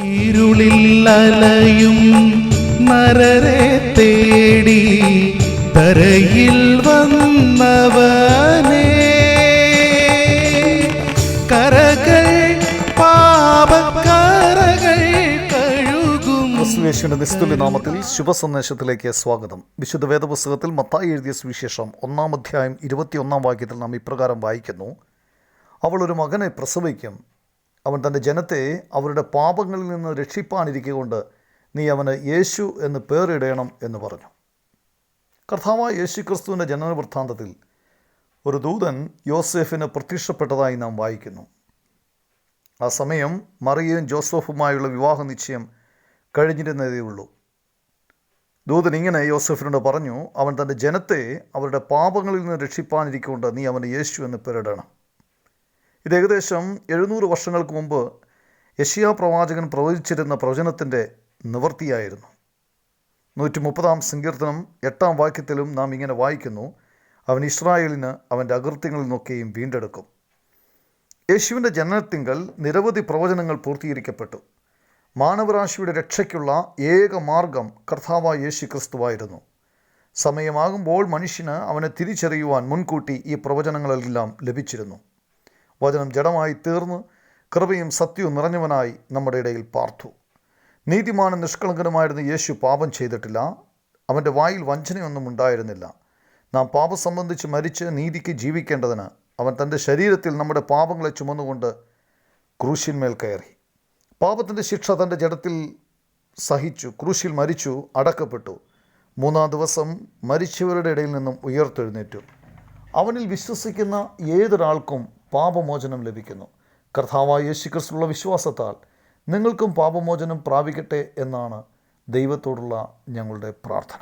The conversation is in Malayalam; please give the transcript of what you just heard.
ഇരുളിൽ അലയും നരരെ തേടി തരയിൽ വന്നവനേ, കരകൾ പാപക്കരകൾ കഴുകും. യേശുവിന്റെ നിസ്തുല്യ നാമത്തിൽ ശുഭസന്ദേശത്തിലേക്ക് സ്വാഗതം. വിശുദ്ധ വേദപുസ്തകത്തിൽ മത്തായി എഴുതിയ സുവിശേഷം 1-ാം അധ്യായം 21-ാം വാക്യത്തിൽ നാം ഇപ്രകാരം വായിക്കുന്നു: അവൾ ഒരു മകനെ പ്രസവിക്കും, അവൻ തൻ്റെ ജനത്തെ അവരുടെ പാപങ്ങളിൽ നിന്ന് രക്ഷിപ്പാനിരിക്കൊണ്ട് നീ അവന് യേശു എന്ന് പേരിടണം എന്ന് പറഞ്ഞു. കർത്താവായ യേശു ക്രിസ്തുവിൻ്റെ ജനന വൃത്താന്തത്തിൽ ഒരു ദൂതൻ യോസേഫിന് പ്രത്യക്ഷപ്പെട്ടതായി നാം വായിക്കുന്നു. ആ സമയം മറിയയും ജോസഫുമായുള്ള വിവാഹ നിശ്ചയം കഴിഞ്ഞിരുന്നതേ ഉള്ളൂ. ദൂതൻ ഇങ്ങനെ യോസേഫിനോട് പറഞ്ഞു: അവൻ തൻ്റെ ജനത്തെ അവരുടെ പാപങ്ങളിൽ നിന്ന് രക്ഷിപ്പാനിരിക്കൊണ്ട് നീ അവന് യേശു എന്ന് പേരിടണം. ഇത് ഏകദേശം 700 വർഷങ്ങൾക്ക് മുമ്പ് യെശയ്യാ പ്രവാചകൻ പ്രവചിച്ചിരുന്ന പ്രവചനത്തിൻ്റെ നിവൃത്തിയായിരുന്നു. 130-ാം സങ്കീർത്തനം 8-ാം വാക്യത്തിലും നാം ഇങ്ങനെ വായിക്കുന്നു: അവൻ ഇസ്രായേലിന് അവൻ്റെ അകൃത്യങ്ങളിൽ നിന്നൊക്കെയും വീണ്ടെടുക്കും. യേശുവിൻ്റെ ജനനത്തിങ്കൽ നിരവധി പ്രവചനങ്ങൾ പൂർത്തീകരിക്കപ്പെട്ടു. മാനവരാശിയുടെ രക്ഷയ്ക്കുള്ള ഏക മാർഗം കർത്താവായ യേശു ക്രിസ്തുവായിരുന്നു. സമയമാകുമ്പോൾ മനുഷ്യന് അവനെ തിരിച്ചറിയുവാൻ മുൻകൂട്ടി ഈ പ്രവചനങ്ങളെല്ലാം ലഭിച്ചിരുന്നു. വചനം ജഡമായി തീർന്ന് കൃപയും സത്യവും നിറഞ്ഞവനായി നമ്മുടെ ഇടയിൽ പാർത്തു. നീതിമാനും നിഷ്കളങ്കനുമായിരുന്ന യേശു പാപം ചെയ്തിട്ടില്ല. അവൻ്റെ വായിൽ വഞ്ചനയൊന്നും ഉണ്ടായിരുന്നില്ല. നാം പാപം സംബന്ധിച്ച് മരിച്ച് നീതിക്ക് ജീവിക്കേണ്ടതിന് അവൻ തൻ്റെ ശരീരത്തിൽ നമ്മുടെ പാപങ്ങളെ ചുമന്നുകൊണ്ട് ക്രൂശിന്മേൽ കയറി. പാപത്തിൻ്റെ ശിക്ഷ തൻ്റെ ജഡത്തിൽ സഹിച്ചു, ക്രൂശിൽ മരിച്ചു, അടക്കപ്പെട്ടു. 3-ാം ദിവസം മരിച്ചവരുടെ ഇടയിൽ നിന്നും ഉയർത്തെഴുന്നേറ്റു. അവനിൽ വിശ്വസിക്കുന്ന ഏതൊരാൾക്കും പാപമോചനം ലഭിക്കുന്നു. കർത്താവായ യേശു ക്രിസ്തുവിലുള്ള വിശ്വാസത്താൽ നിങ്ങൾക്കും പാപമോചനം പ്രാപിക്കട്ടെ എന്നാണ് ദൈവത്തോടുള്ള ഞങ്ങളുടെ പ്രാർത്ഥന.